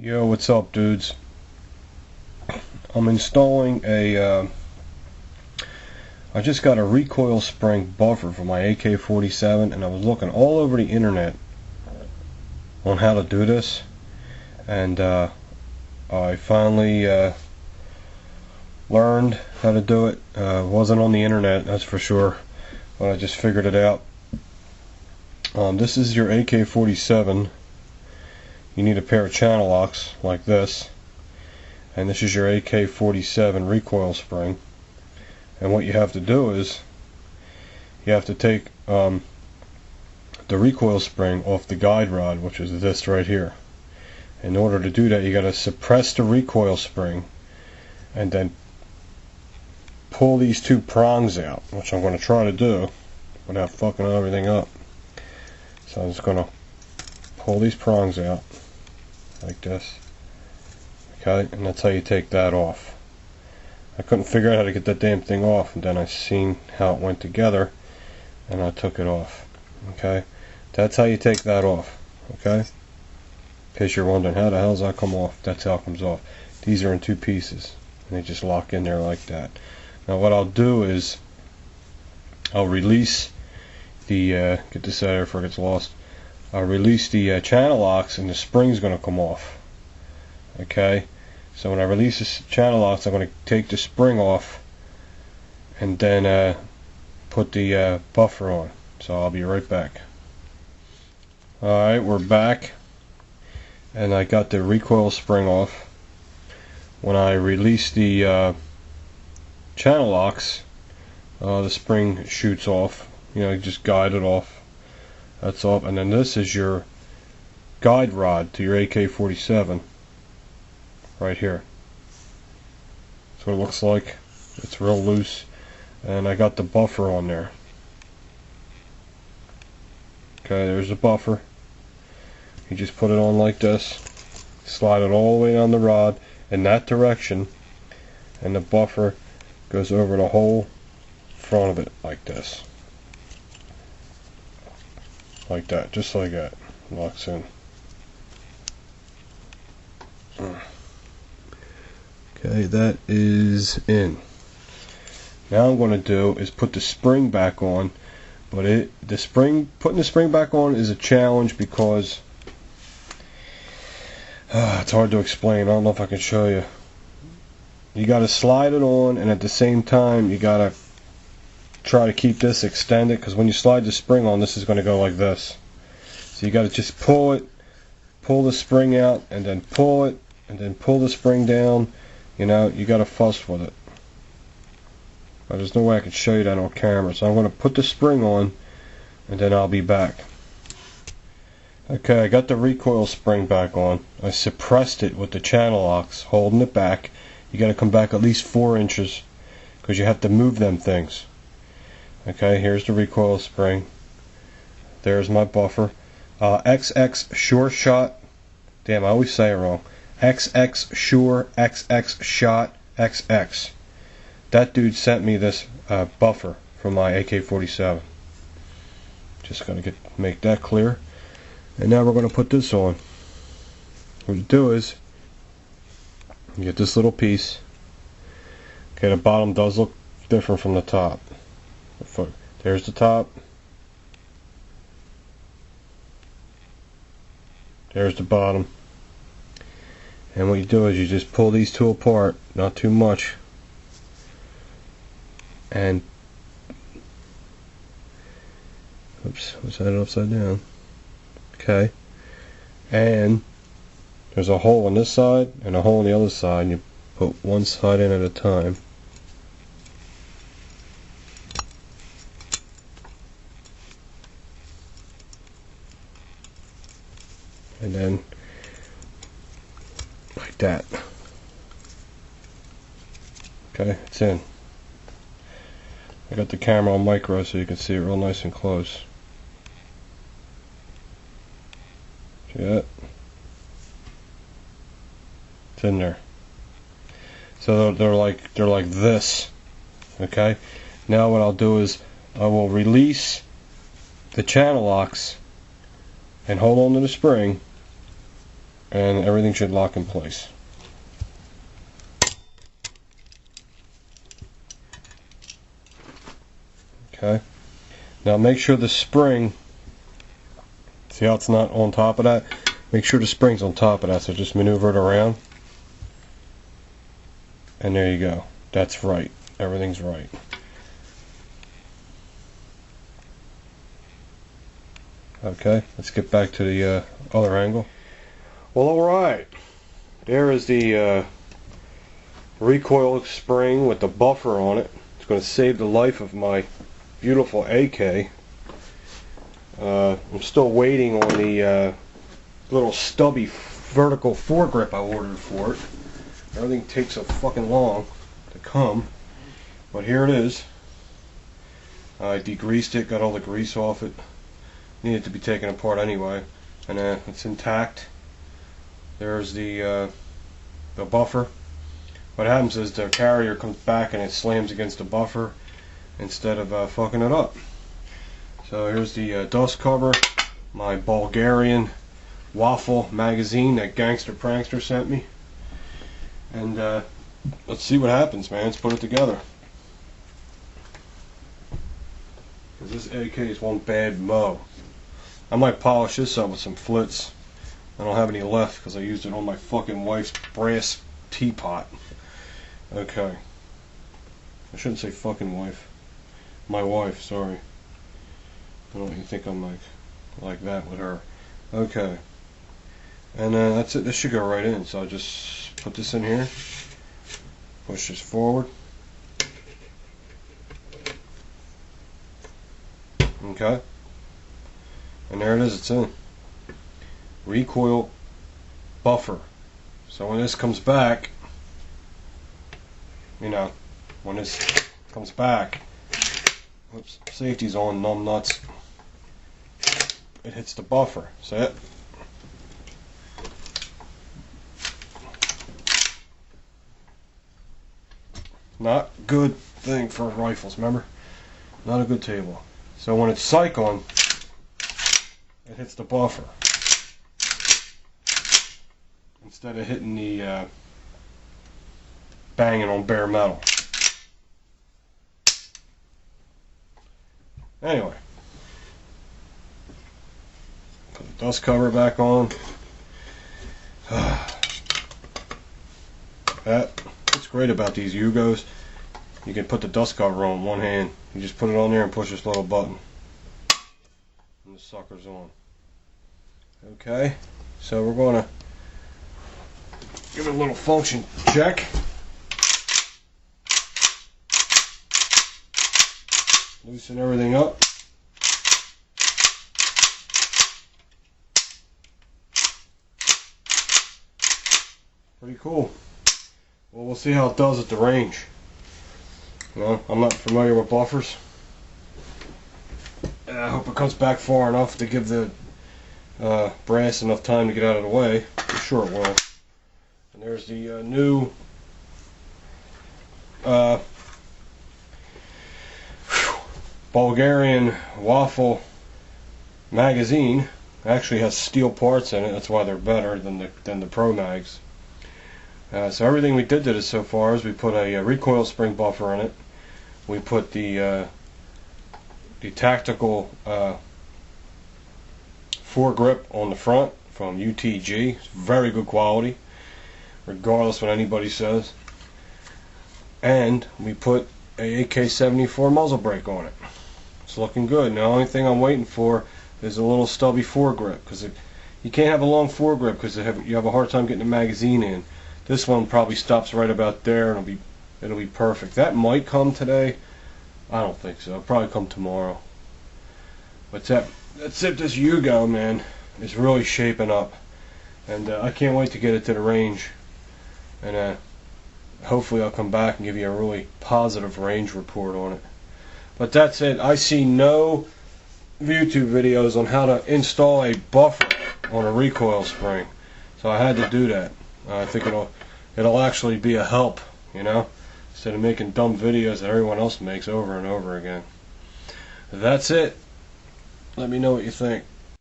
Yo, what's up, dudes? I'm installing a I just got a recoil spring buffer for my AK-47, and I was looking all over the internet on how to do this, and I finally learned how to do it. Wasn't on the internet, that's for sure, but I just figured it out. This is your AK-47. You need a pair of channel locks like this, and this is your AK-47 recoil spring. And what you have to do is you have to take the recoil spring off the guide rod, which is this right here. In order to do that, you got to suppress the recoil spring and then pull these two prongs out, which I'm going to try to do without fucking everything up. So I'm just going to pull these prongs out like this, okay, and that's how you take that off. I couldn't figure out how to get that damn thing off, and then I seen how it went together and I took it off. Okay, that's how you take that off. Okay, in case you're wondering how the hell does that come off, that's how it comes off. These are in two pieces and they just lock in there like that. Now what I'll do is I'll release the get this out of here before it gets lost. I'll release the channel locks, and the spring's going to come off. Okay, so when I release the channel locks, I'm going to take the spring off and then put the buffer on. So I'll be right back. Alright, we're back, and I got the recoil spring off. When I release the channel locks, the spring shoots off. You know, you just guide it off. That's off, and then this is your guide rod to your AK-47 right here. That's what it looks like. It's real loose, and I got the buffer on there. Okay, there's the buffer. You just put it on like this, slide it all the way down the rod in that direction, and the buffer goes over the whole front of it like this. Like that, just like that. Locks in. Okay, that is in. Now I'm going to do is put the spring back on, but putting the spring back on is a challenge because it's hard to explain. I don't know if I can show you. You got to slide it on, and at the same time you got to try to keep this extended, because when you slide the spring on, this is going to go like this. So you got to just pull it, pull the spring out, and then pull it, and then pull the spring down. You know, you got to fuss with it. But there's no way I can show you that on camera, so I'm going to put the spring on, and then I'll be back. Okay, I got the recoil spring back on. I suppressed it with the channel locks, holding it back. You got to come back at least 4 inches, because you have to move them things. Okay, here's the recoil spring. There's my buffer. XX Sure Shot. Damn, I always say it wrong. XX Sure XX Shot XX. That dude sent me this buffer from my AK-47. Just gonna make that clear. And now we're gonna put this on. What you do is you get this little piece. Okay, the bottom does look different from the top. There's the top. There's the bottom. And what you do is you just pull these two apart, not too much. And oops, let's set it upside down. Okay. And there's a hole on this side and a hole on the other side, and you put one side in at a time. And then like that. Okay, it's in. I got the camera on micro so you can see it real nice and close. See that? It's in there. So they're like this. Okay? Now what I'll do is I will release the channel locks and hold on to the spring and everything should lock in place. Okay, now make sure the spring, see how it's not on top of that? Make sure the spring's on top of that, so just maneuver it around. And there you go. That's right. Everything's right. Okay, let's get back to the other angle. Well, alright. There is the recoil spring with the buffer on it. It's going to save the life of my beautiful AK. I'm still waiting on the little stubby vertical foregrip I ordered for it. Everything takes so fucking long to come, but here it is. I degreased it, got all the grease off it. Needed to be taken apart anyway, and it's intact. There's the buffer. What happens is the carrier comes back and it slams against the buffer instead of fucking it up. So here's the dust cover, my Bulgarian waffle magazine that Gangster Prankster sent me. And let's see what happens, man. Let's put it together. Because this AK is one bad mo. I might polish this up with some flits. I don't have any left because I used it on my fucking wife's brass teapot. Okay. I shouldn't say fucking wife. My wife, sorry. I don't even think I'm like that with her. Okay. And that's it. This should go right in. So I'll just put this in here. Push this forward. Okay. And there it is. It's in. Recoil buffer. So when this comes back, you know, when this comes back, whoops, safety's on, numb nuts. It hits the buffer. See it? Not good thing for rifles, remember? Not a good table. So when it's cycling, it hits the buffer instead of hitting the banging on bare metal. Anyway, put the dust cover back on. What's great about these Yugos, you can put the dust cover on one hand. You just put it on there and push this little button, and the sucker's on. Okay, so we're going to give it a little function check. Loosen everything up. Pretty cool. Well, we'll see how it does at the range. You know, I'm not familiar with buffers. I hope it comes back far enough to give the brass enough time to get out of the way. I'm sure it will. And there's the new Bulgarian waffle magazine. Actually has steel parts in it. That's why they're better than the Pro Mags. So everything we did to this so far is we put a recoil spring buffer in it. We put the tactical foregrip on the front from UTG. It's very good quality, regardless what anybody says. And we put a AK-74 muzzle brake on it. It's looking good. Now the only thing I'm waiting for is a little stubby foregrip, because you can't have a long foregrip because you have a hard time getting the magazine in. This one probably stops right about there, and it'll be perfect. That might come today. I don't think so. It'll probably come tomorrow. But that's it. This Yugo, man, is really shaping up, and I can't wait to get it to the range. And hopefully I'll come back and give you a really positive range report on it. But that's it. I see no YouTube videos on how to install a buffer on a recoil spring, so I had to do that. I think it'll actually be a help, you know, instead of making dumb videos that everyone else makes over and over again. That's it. Let me know what you think.